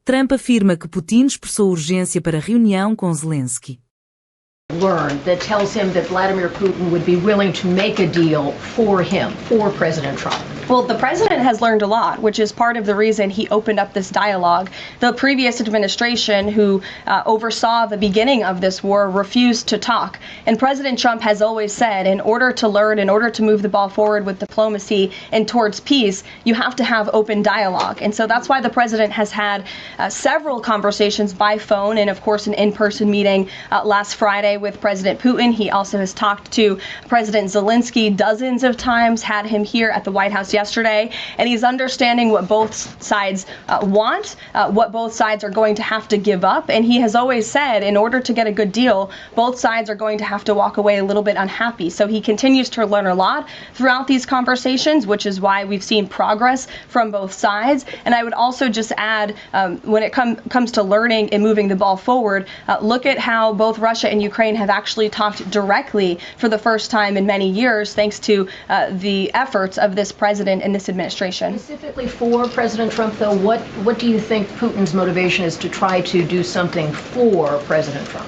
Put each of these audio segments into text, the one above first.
Trump afirma que Putin expressou urgência para reunião com Zelensky. Learned that tells him that Vladimir Putin would be willing to make a deal for him, for President Trump. Well, the president has learned a lot, which is part of the reason he opened up this dialogue. The previous administration, who oversaw the beginning of this war, refused to talk. And President Trump has always said, in order to learn, in order to move the ball forward with diplomacy and towards peace, you have to have open dialogue. And so that's why the president has had several conversations by phone and, of course, an in-person meeting last Friday with President Putin. He also has talked to President Zelensky dozens of times, had him here at the White House yesterday, and he's understanding what both sides want, what both sides are going to have to give up. And he has always said, in order to get a good deal, both sides are going to have to walk away a little bit unhappy. So he continues to learn a lot throughout these conversations, which is why we've seen progress from both sides. And I would also just add, when it comes to learning and moving the ball forward, look at how both Russia and Ukraine have actually talked directly for the first time in many years, thanks to the efforts of this president and this administration. Specifically for President Trump, though, what do you think Putin's motivation is to try to do something for President Trump,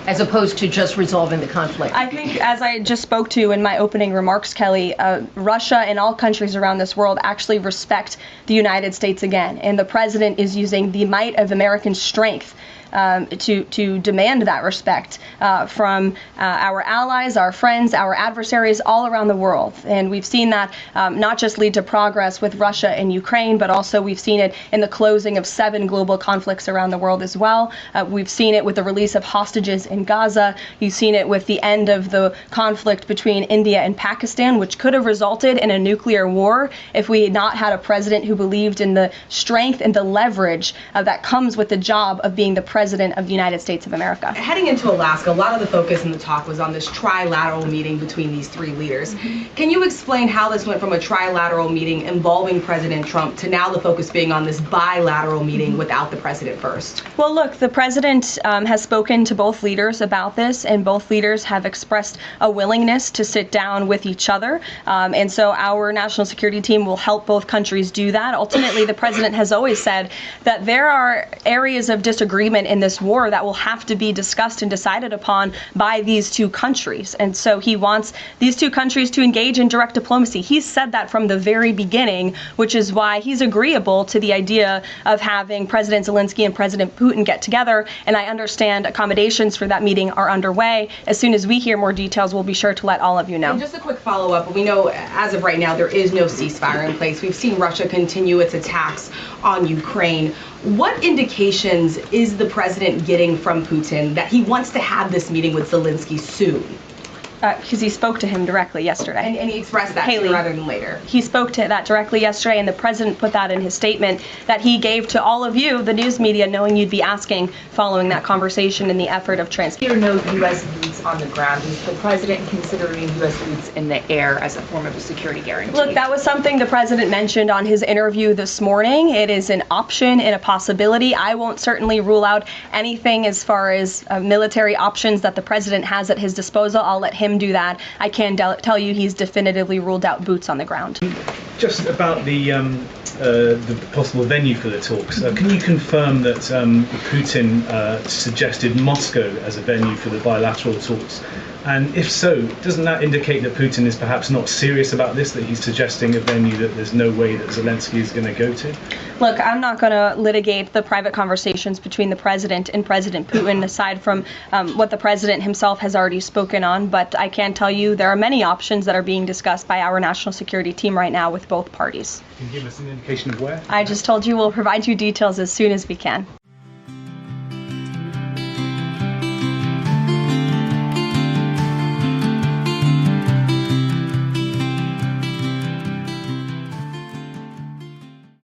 as opposed to just resolving the conflict? I think, as I just spoke to in my opening remarks, Kelly, Russia and all countries around this world actually respect the United States again. And the president is using the might of American strength to demand that respect from our allies, our friends, our adversaries all around the world. And we've seen that not just lead to progress with Russia and Ukraine, but also we've seen it in the closing of 7 global conflicts around the world as well. We've seen it with the release of hostages in Gaza. You've seen it with the end of the conflict between India and Pakistan, which could have resulted in a nuclear war if we had not had a president who believed in the strength and the leverage that comes with the job of being the President of the United States of America. Heading into Alaska, a lot of the focus in the talk was on this trilateral meeting between these 3 leaders. Can you explain how this went from a trilateral meeting involving President Trump to now the focus being on this bilateral meeting without the president first? Well, look, the president has spoken to both leaders about this, and both leaders have expressed a willingness to sit down with each other. And so our national security team will help both countries do that. Ultimately, the president has always said that there are areas of disagreement in this war that will have to be discussed and decided upon by these 2 countries. And so he wants these 2 countries to engage in direct diplomacy. He's said that from the very beginning, which is why he's agreeable to the idea of having President Zelensky and President Putin get together. And I understand accommodations for that meeting are underway. As soon as we hear more details, we'll be sure to let all of you know. And just a quick follow-up. We know as of right now there is no ceasefire in place. We've seen Russia continue its attacks on Ukraine. What indications is the president getting from Putin that he wants to have this meeting with Zelensky soon? Because he spoke to him directly yesterday. And he expressed that sooner rather than later. He spoke to that directly yesterday, and the president put that in his statement that he gave to all of you, the news media, knowing you'd be asking following that conversation in the effort of transparency. There are no U.S. boots on the ground. Is the president considering U.S. boots in the air as a form of a security guarantee? Look, that was something the president mentioned on his interview this morning. It is an option and a possibility. I won't certainly rule out anything as far as military options that the president has at his disposal. I'll let him do that. I can tell you he's definitively ruled out boots on the ground. Just about the possible venue for the talks, can you confirm that Putin suggested Moscow as a venue for the bilateral talks? And if so, doesn't that indicate that Putin is perhaps not serious about this, that he's suggesting a venue that there's no way that Zelensky is going to go to? Look, I'm not going to litigate the private conversations between the president and President Putin, aside from what the president himself has already spoken on. But I can tell you there are many options that are being discussed by our national security team right now with both parties. Can you give us an indication of where? I just told you we'll provide you details as soon as we can.